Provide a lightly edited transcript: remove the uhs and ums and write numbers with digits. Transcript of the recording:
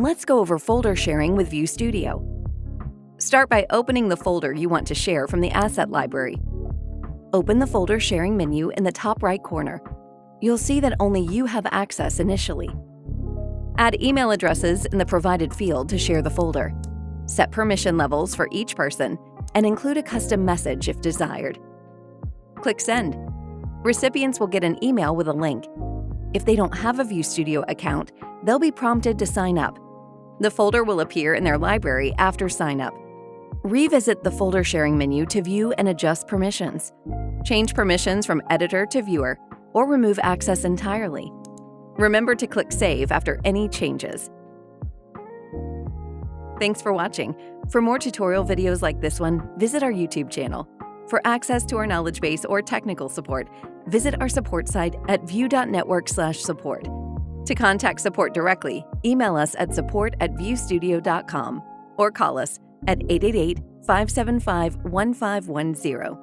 Let's go over folder sharing with View Studio. Start by opening the folder you want to share from the Asset Library. Open the Folder Sharing menu in the top right corner. You'll see that only you have access initially. Add email addresses in the provided field to share the folder. Set permission levels for each person and include a custom message if desired. Click Send. Recipients will get an email with a link. If they don't have a View Studio account, they'll be prompted to sign up. The folder will appear in their library after sign up. Revisit the Folder Sharing menu to view and adjust permissions. Change permissions from editor to viewer, or remove access entirely. Remember to click Save after any changes. Thanks for watching. For more tutorial videos like this one, visit our YouTube channel. For access to our knowledge base or technical support, visit our support site at view.network/support. To contact support directly, email us at support@viewstudio.com or call us at 888-575-1510.